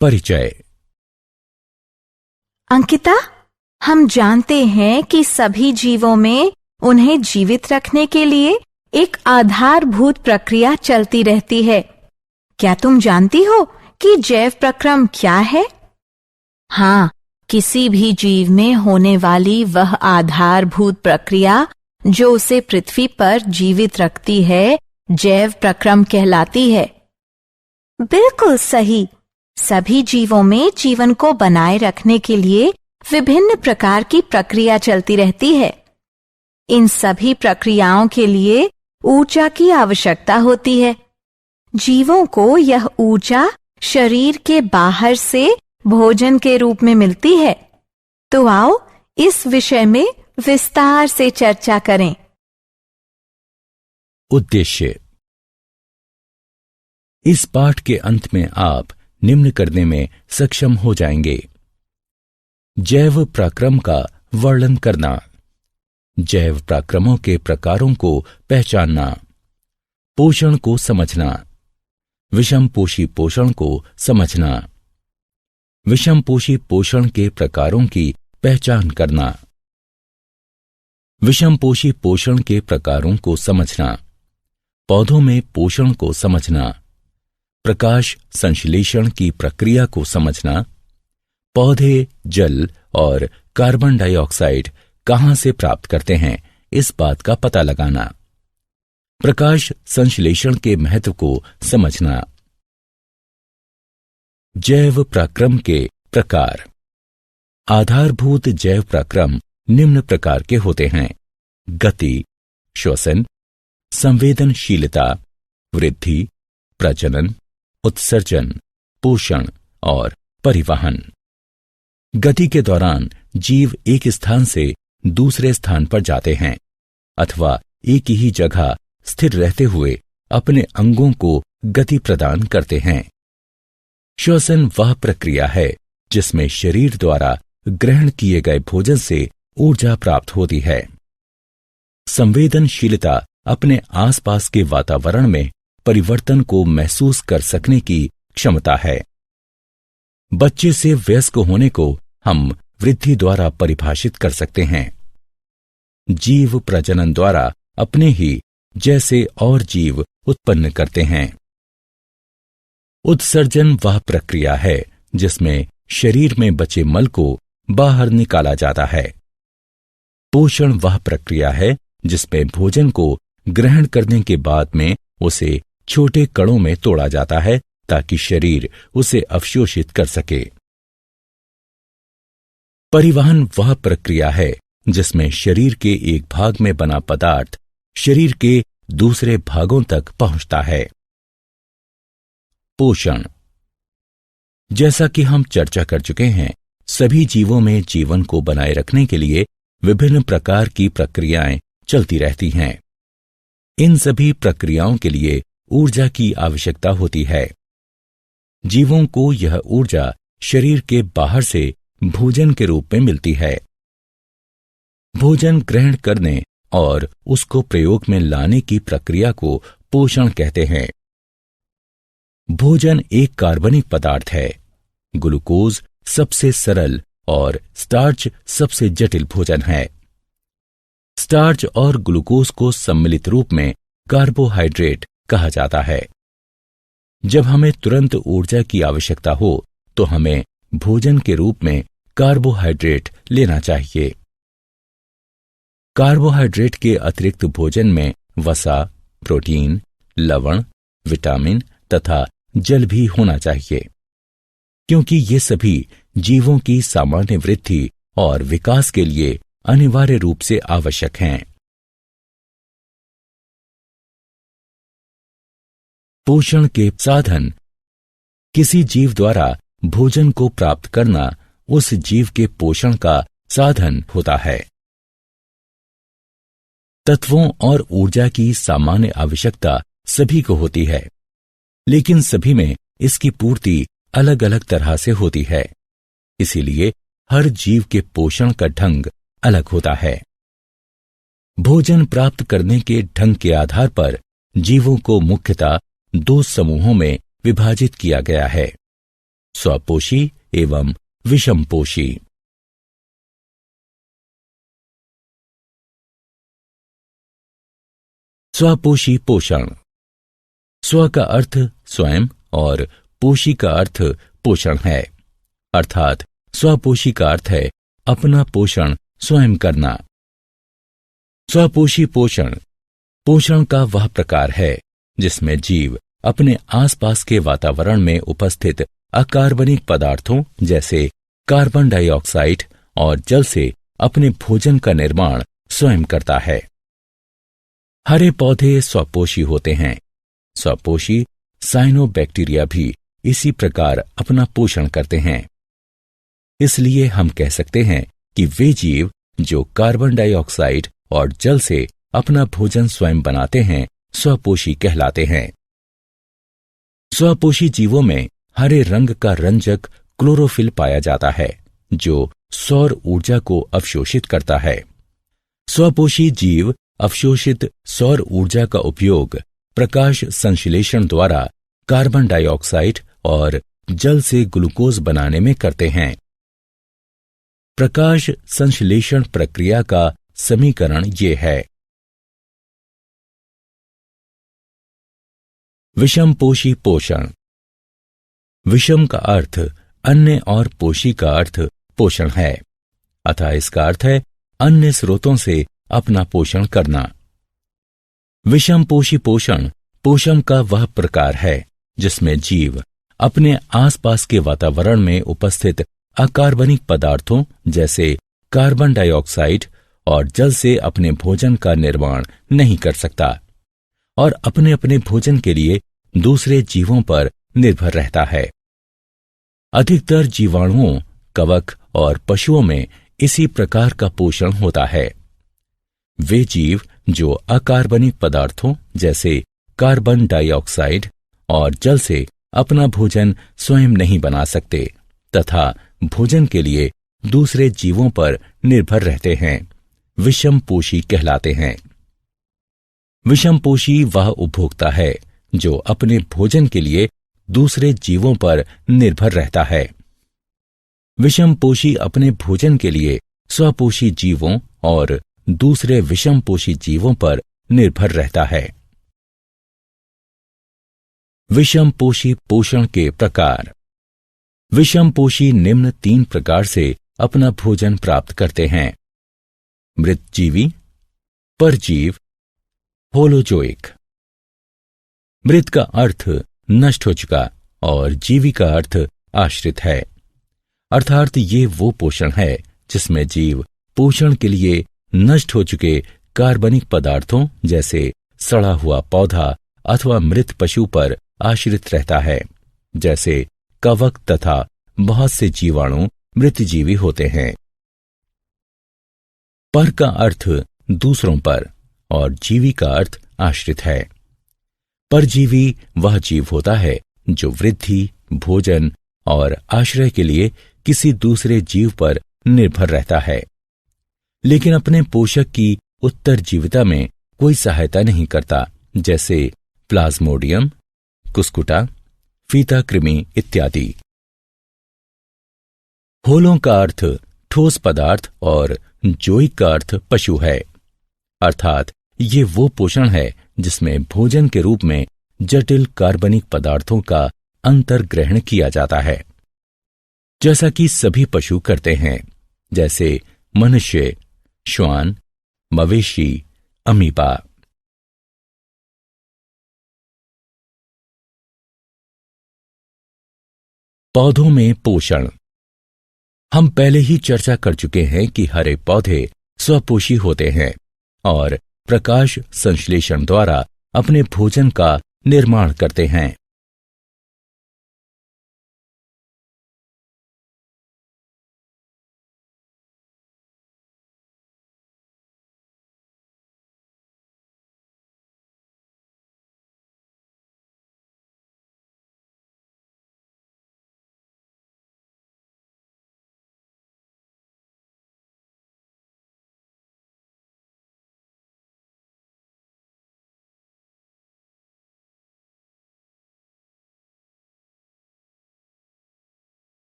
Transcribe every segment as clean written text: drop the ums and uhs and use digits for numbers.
परिचय। अंकिता, हम जानते हैं कि सभी जीवों में उन्हें जीवित रखने के लिए एक आधारभूत प्रक्रिया चलती रहती है। क्या तुम जानती हो कि जैव प्रक्रम क्या है? हाँ, किसी भी जीव में होने वाली वह आधारभूत प्रक्रिया जो उसे पृथ्वी पर जीवित रखती है, जैव प्रक्रम कहलाती है। बिल्कुल सही। सभी जीवों में जीवन को बनाए रखने के लिए विभिन्न प्रकार की प्रक्रिया चलती रहती है। इन सभी प्रक्रियाओं के लिए ऊर्जा की आवश्यकता होती है। जीवों को यह ऊर्जा शरीर के बाहर से भोजन के रूप में मिलती है। तो आओ इस विषय में विस्तार से चर्चा करें। उद्देश्य। इस पाठ के अंत में आप निम्न करने में सक्षम हो जाएंगे: जैव प्रक्रम का वर्णन करना, जैव प्रक्रमों के प्रकारों को पहचानना, पोषण को समझना, विषमपोषी पोषण को समझना, विषमपोषी पोषण के प्रकारों की पहचान करना, विषमपोषी पोषण के प्रकारों को समझना, पौधों में पोषण को समझना, प्रकाश संश्लेषण की प्रक्रिया को समझना, पौधे जल और कार्बन डाइऑक्साइड कहां से प्राप्त करते हैं इस बात का पता लगाना, प्रकाश संश्लेषण के महत्व को समझना। जैव प्रक्रम के प्रकार। आधारभूत जैव प्रक्रम निम्न प्रकार के होते हैं: गति, श्वसन, संवेदनशीलता, वृद्धि, प्रजनन, उत्सर्जन, पोषण और परिवहन। गति के दौरान जीव एक स्थान से दूसरे स्थान पर जाते हैं अथवा एक ही जगह स्थिर रहते हुए अपने अंगों को गति प्रदान करते हैं। श्वसन वह प्रक्रिया है जिसमें शरीर द्वारा ग्रहण किए गए भोजन से ऊर्जा प्राप्त होती है। संवेदनशीलता अपने आसपास के वातावरण में परिवर्तन को महसूस कर सकने की क्षमता है। बच्चे से वयस्क होने को हम वृद्धि द्वारा परिभाषित कर सकते हैं। जीव प्रजनन द्वारा अपने ही जैसे और जीव उत्पन्न करते हैं। उत्सर्जन वह प्रक्रिया है जिसमें शरीर में बचे मल को बाहर निकाला जाता है। पोषण वह प्रक्रिया है जिसमें भोजन को ग्रहण करने के बाद में उसे छोटे कणों में तोड़ा जाता है ताकि शरीर उसे अवशोषित कर सके। परिवहन वह प्रक्रिया है जिसमें शरीर के एक भाग में बना पदार्थ शरीर के दूसरे भागों तक पहुंचता है। पोषण। जैसा कि हम चर्चा कर चुके हैं, सभी जीवों में जीवन को बनाए रखने के लिए विभिन्न प्रकार की प्रक्रियाएं चलती रहती हैं। इन सभी प्रक्रियाओं के लिए ऊर्जा की आवश्यकता होती है। जीवों को यह ऊर्जा शरीर के बाहर से भोजन के रूप में मिलती है। भोजन ग्रहण करने और उसको प्रयोग में लाने की प्रक्रिया को पोषण कहते हैं। भोजन एक कार्बनिक पदार्थ है। ग्लूकोज सबसे सरल और स्टार्च सबसे जटिल भोजन है। स्टार्च और ग्लूकोज को सम्मिलित रूप में कार्बोहाइड्रेट कहा जाता है। जब हमें तुरंत ऊर्जा की आवश्यकता हो तो हमें भोजन के रूप में कार्बोहाइड्रेट लेना चाहिए। कार्बोहाइड्रेट के अतिरिक्त भोजन में वसा, प्रोटीन, लवण, विटामिन तथा जल भी होना चाहिए, क्योंकि ये सभी जीवों की सामान्य वृद्धि और विकास के लिए अनिवार्य रूप से आवश्यक हैं। पोषण के साधन। किसी जीव द्वारा भोजन को प्राप्त करना उस जीव के पोषण का साधन होता है। तत्वों और ऊर्जा की सामान्य आवश्यकता सभी को होती है, लेकिन सभी में इसकी पूर्ति अलग अलग तरह से होती है। इसीलिए हर जीव के पोषण का ढंग अलग होता है। भोजन प्राप्त करने के ढंग के आधार पर जीवों को मुख्यतः दो समूहों में विभाजित किया गया है। स्वपोषी एवं विषमपोषी। स्वपोषी पोषण। स्व का अर्थ स्वयं और पोषी का अर्थ पोषण है, अर्थात स्वपोषी का अर्थ है अपना पोषण स्वयं करना। स्वपोषी पोषण पोषण का वह प्रकार है जिसमें जीव अपने आसपास के वातावरण में उपस्थित अकार्बनिक पदार्थों जैसे कार्बन डाइऑक्साइड और जल से अपने भोजन का निर्माण स्वयं करता है। हरे पौधे स्वपोषी होते हैं। स्वपोषी साइनोबैक्टीरिया भी इसी प्रकार अपना पोषण करते हैं। इसलिए हम कह सकते हैं कि वे जीव जो कार्बन डाइऑक्साइड और जल से अपना भोजन स्वयं बनाते हैं स्वपोषी कहलाते हैं। स्वपोषी जीवों में हरे रंग का रंजक क्लोरोफिल पाया जाता है जो सौर ऊर्जा को अवशोषित करता है। स्वपोषी जीव अवशोषित सौर ऊर्जा का उपयोग प्रकाश संश्लेषण द्वारा कार्बन डाइऑक्साइड और जल से ग्लूकोज बनाने में करते हैं। प्रकाश संश्लेषण प्रक्रिया का समीकरण ये है। विषमपोषी पोषण। विषम का अर्थ अन्य और पोषी का अर्थ पोषण है, अतः इसका अर्थ है अन्य स्रोतों से अपना पोषण करना। विषमपोषी पोषण पोषण का वह प्रकार है जिसमें जीव अपने आसपास के वातावरण में उपस्थित अकार्बनिक पदार्थों जैसे कार्बन डाइऑक्साइड और जल से अपने भोजन का निर्माण नहीं कर सकता और अपने अपने भोजन के लिए दूसरे जीवों पर निर्भर रहता है। अधिकतर जीवाणुओं, कवक और पशुओं में इसी प्रकार का पोषण होता है। वे जीव जो अकार्बनिक पदार्थों जैसे कार्बन डाइऑक्साइड और जल से अपना भोजन स्वयं नहीं बना सकते तथा भोजन के लिए दूसरे जीवों पर निर्भर रहते हैं, विषमपोषी कहलाते हैं। विषमपोषी वह उपभोक्ता है जो अपने भोजन के लिए दूसरे जीवों पर निर्भर रहता है। विषमपोषी अपने भोजन के लिए स्वपोषी जीवों और दूसरे विषमपोषी जीवों पर निर्भर रहता है। विषमपोषी पोषण के प्रकार। विषमपोषी निम्न 3 प्रकार से अपना भोजन प्राप्त करते हैं: मृतजीवी, परजीव, होलोजोइक। मृत का अर्थ नष्ट हो चुका और जीवी का अर्थ आश्रित है, अर्थात ये वो पोषण है जिसमें जीव पोषण के लिए नष्ट हो चुके कार्बनिक पदार्थों जैसे सड़ा हुआ पौधा अथवा मृत पशु पर आश्रित रहता है। जैसे कवक तथा बहुत से जीवाणु मृतजीवी होते हैं। पर का अर्थ दूसरों पर और जीवी का अर्थ आश्रित है। परजीवी वह जीव होता है जो वृद्धि, भोजन और आश्रय के लिए किसी दूसरे जीव पर निर्भर रहता है, लेकिन अपने पोषक की उत्तरजीविता में कोई सहायता नहीं करता, जैसे प्लाज्मोडियम, कुस्कुटा, फीता कृमि इत्यादि। होलों का अर्थ ठोस पदार्थ और जोइक का अर्थ पशु है, अर्थात ये वो पोषण है जिसमें भोजन के रूप में जटिल कार्बनिक पदार्थों का अंतर्ग्रहण किया जाता है, जैसा कि सभी पशु करते हैं, जैसे मनुष्य, श्वान, मवेशी, अमीबा। पौधों में पोषण। हम पहले ही चर्चा कर चुके हैं कि हरे पौधे स्वपोषी होते हैं और प्रकाश संश्लेषण द्वारा अपने भोजन का निर्माण करते हैं।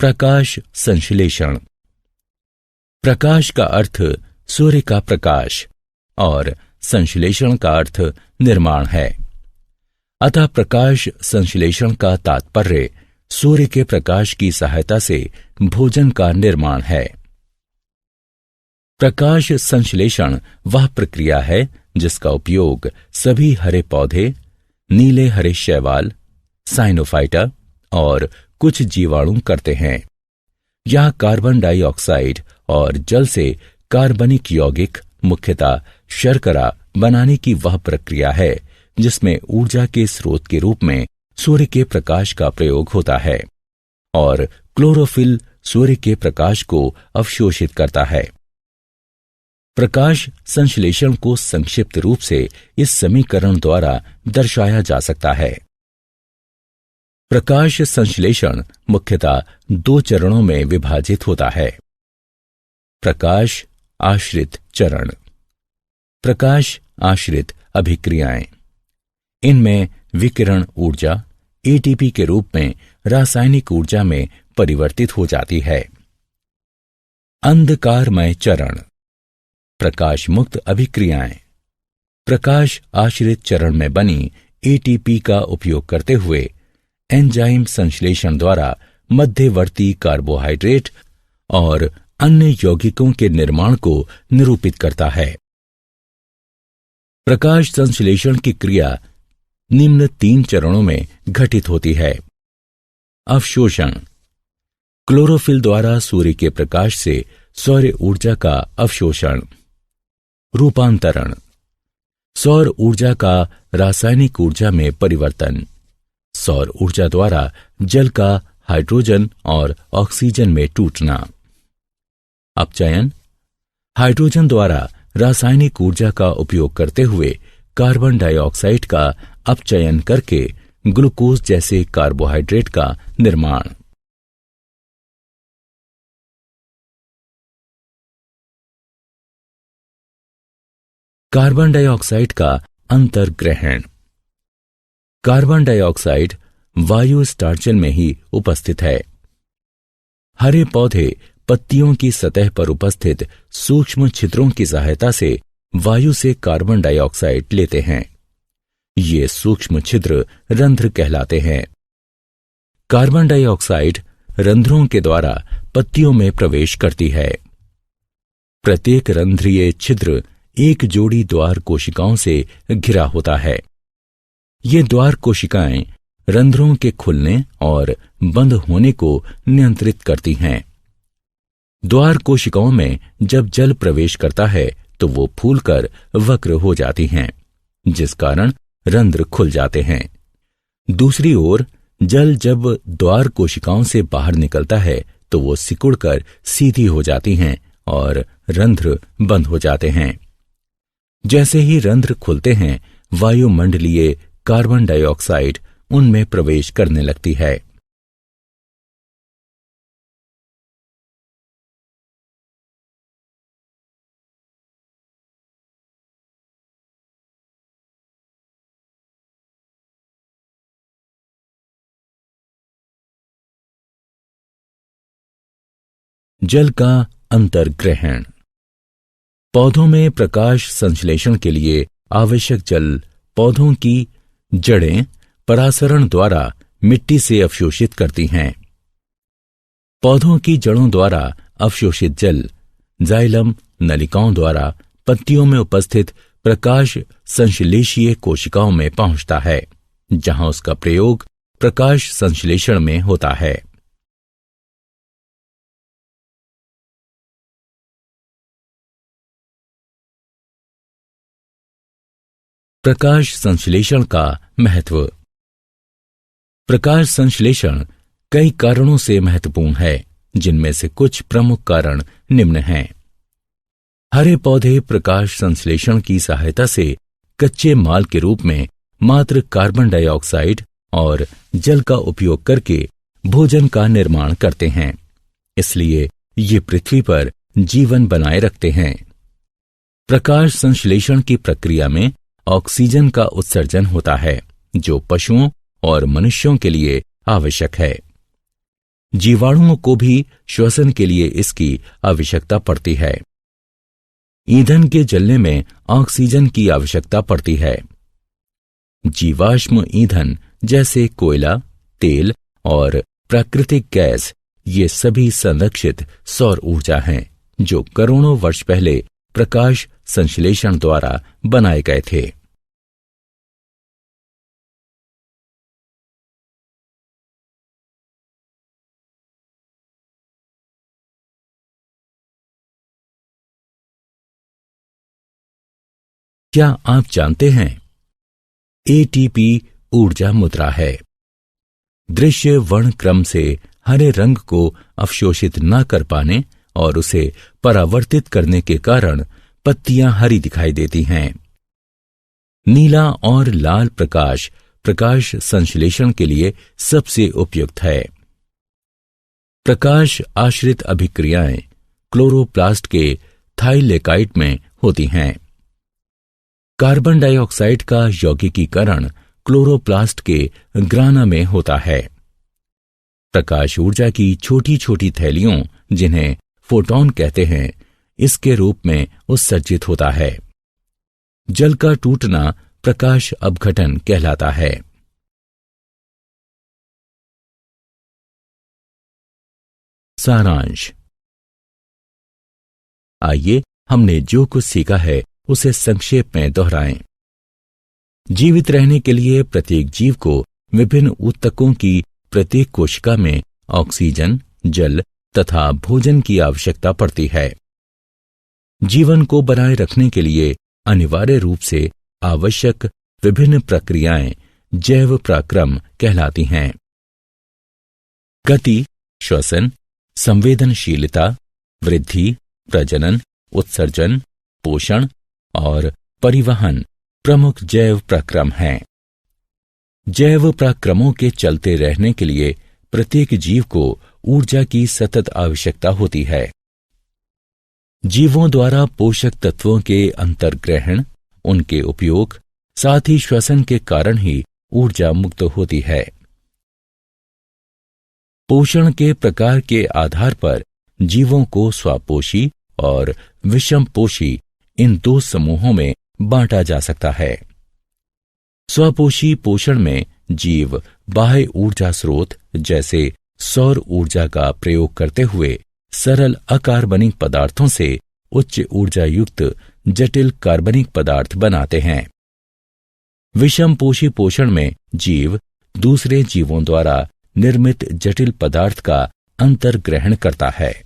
प्रकाश संश्लेषण। प्रकाश का अर्थ सूर्य का प्रकाश और संश्लेषण का अर्थ निर्माण है। अतः प्रकाश संश्लेषण का तात्पर्य सूर्य के प्रकाश की सहायता से भोजन का निर्माण है। प्रकाश संश्लेषण वह प्रक्रिया है जिसका उपयोग सभी हरे पौधे, नीले हरे शैवाल, साइनोफाइटा और कुछ जीवाणु करते हैं। यह कार्बन डाइऑक्साइड और जल से कार्बनिक यौगिक, मुख्यतः शर्करा बनाने की वह प्रक्रिया है जिसमें ऊर्जा के स्रोत के रूप में सूर्य के प्रकाश का प्रयोग होता है और क्लोरोफिल सूर्य के प्रकाश को अवशोषित करता है। प्रकाश संश्लेषण को संक्षिप्त रूप से इस समीकरण द्वारा दर्शाया जा सकता है। प्रकाश संश्लेषण मुख्यतः 2 चरणों में विभाजित होता है। प्रकाश आश्रित चरण, प्रकाश आश्रित अभिक्रियाएं। इनमें विकिरण ऊर्जा एटीपी के रूप में रासायनिक ऊर्जा में परिवर्तित हो जाती है। अंधकारमय चरण, प्रकाश मुक्त अभिक्रियाएं। प्रकाश आश्रित चरण में बनी एटीपी का उपयोग करते हुए एंजाइम संश्लेषण द्वारा मध्यवर्ती कार्बोहाइड्रेट और अन्य यौगिकों के निर्माण को निरूपित करता है। प्रकाश संश्लेषण की क्रिया निम्न 3 चरणों में घटित होती है। अवशोषण, क्लोरोफिल द्वारा सूर्य के प्रकाश से सौर ऊर्जा का अवशोषण। रूपांतरण, सौर ऊर्जा का रासायनिक ऊर्जा में परिवर्तन। सौर ऊर्जा द्वारा जल का हाइड्रोजन और ऑक्सीजन में टूटना। अपचयन, हाइड्रोजन द्वारा रासायनिक ऊर्जा का उपयोग करते हुए कार्बन डाइऑक्साइड का अपचयन करके ग्लूकोज जैसे कार्बोहाइड्रेट का निर्माण। कार्बन डाइऑक्साइड का अंतर्ग्रहण। कार्बन डाइऑक्साइड वायु स्टार्चन में ही उपस्थित है। हरे पौधे पत्तियों की सतह पर उपस्थित सूक्ष्म छिद्रों की सहायता से वायु से कार्बन डाइऑक्साइड लेते हैं। ये सूक्ष्म छिद्र रंध्र कहलाते हैं। कार्बन डाइऑक्साइड रंध्रों के द्वारा पत्तियों में प्रवेश करती है। प्रत्येक रंध्रीय छिद्र एक जोड़ी द्वार कोशिकाओं से घिरा होता है। ये द्वार कोशिकाएं रंध्रों के खुलने और बंद होने को नियंत्रित करती हैं। द्वार कोशिकाओं में जब जल प्रवेश करता है तो वो फूलकर वक्र हो जाती हैं, जिस कारण रंध्र खुल जाते हैं। दूसरी ओर जल जब द्वार कोशिकाओं से बाहर निकलता है तो वो सिकुड़कर सीधी हो जाती हैं और रंध्र बंद हो जाते हैं। जैसे ही रंध्र खुलते हैं, वायुमंडलीय कार्बन डाइऑक्साइड उनमें प्रवेश करने लगती है। जल का अंतर्ग्रहण। पौधों में प्रकाश संश्लेषण के लिए आवश्यक जल पौधों की जड़ें परासरण द्वारा मिट्टी से अवशोषित करती हैं। पौधों की जड़ों द्वारा अवशोषित जल जाइलम नलिकाओं द्वारा पत्तियों में उपस्थित प्रकाश संश्लेषीय कोशिकाओं में पहुंचता है, जहां उसका प्रयोग प्रकाश संश्लेषण में होता है। प्रकाश संश्लेषण का महत्व। प्रकाश संश्लेषण कई कारणों से महत्वपूर्ण है, जिनमें से कुछ प्रमुख कारण निम्न हैं। हरे पौधे प्रकाश संश्लेषण की सहायता से कच्चे माल के रूप में मात्र कार्बन डाइऑक्साइड और जल का उपयोग करके भोजन का निर्माण करते हैं, इसलिए ये पृथ्वी पर जीवन बनाए रखते हैं। प्रकाश संश्लेषण की प्रक्रिया में ऑक्सीजन का उत्सर्जन होता है, जो पशुओं और मनुष्यों के लिए आवश्यक है। जीवाणुओं को भी श्वसन के लिए इसकी आवश्यकता पड़ती है। ईंधन के जलने में ऑक्सीजन की आवश्यकता पड़ती है। जीवाश्म ईंधन जैसे कोयला, तेल और प्राकृतिक गैस, ये सभी संरक्षित सौर ऊर्जा हैं जो करोड़ों वर्ष पहले प्रकाश संश्लेषण द्वारा बनाए गए थे। क्या आप जानते हैं एटीपी ऊर्जा मुद्रा है। दृश्य वर्ण क्रम से हरे रंग को अवशोषित न कर पाने और उसे परावर्तित करने के कारण पत्तियां हरी दिखाई देती हैं। नीला और लाल प्रकाश प्रकाश संश्लेषण के लिए सबसे उपयुक्त है। प्रकाश आश्रित अभिक्रियाएं क्लोरोप्लास्ट के थाइलेकाइट में होती हैं। कार्बन डाइऑक्साइड का यौगिकीकरण क्लोरोप्लास्ट के ग्राना में होता है। प्रकाश ऊर्जा की छोटी छोटी थैलियों, जिन्हें फोटॉन कहते हैं, इसके रूप में उत्सर्जित होता है। जल का टूटना प्रकाश अपघटन कहलाता है। सारांश। आइए हमने जो कुछ सीखा है उसे संक्षेप में दोहराएं। जीवित रहने के लिए प्रत्येक जीव को विभिन्न ऊतकों की प्रत्येक कोशिका में ऑक्सीजन, जल तथा भोजन की आवश्यकता पड़ती है। जीवन को बनाए रखने के लिए अनिवार्य रूप से आवश्यक विभिन्न प्रक्रियाएं जैव पराक्रम कहलाती हैं। गति, श्वसन, संवेदनशीलता, वृद्धि, प्रजनन, उत्सर्जन, पोषण और परिवहन प्रमुख जैव प्रक्रम हैं। जैव प्रक्रमों के चलते रहने के लिए प्रत्येक जीव को ऊर्जा की सतत आवश्यकता होती है। जीवों द्वारा पोषक तत्वों के अंतर्ग्रहण, उनके उपयोग, साथ ही श्वसन के कारण ही ऊर्जा मुक्त होती है। पोषण के प्रकार के आधार पर जीवों को स्वापोषी और विषमपोषी इन दो समूहों में बांटा जा सकता है। स्वपोषी पोषण में जीव बाह्य ऊर्जा स्रोत जैसे सौर ऊर्जा का प्रयोग करते हुए सरल अकार्बनिक पदार्थों से उच्च ऊर्जा युक्त जटिल कार्बनिक पदार्थ बनाते हैं। विषमपोषी पोषण में जीव दूसरे जीवों द्वारा निर्मित जटिल पदार्थ का अंतर्ग्रहण करता है।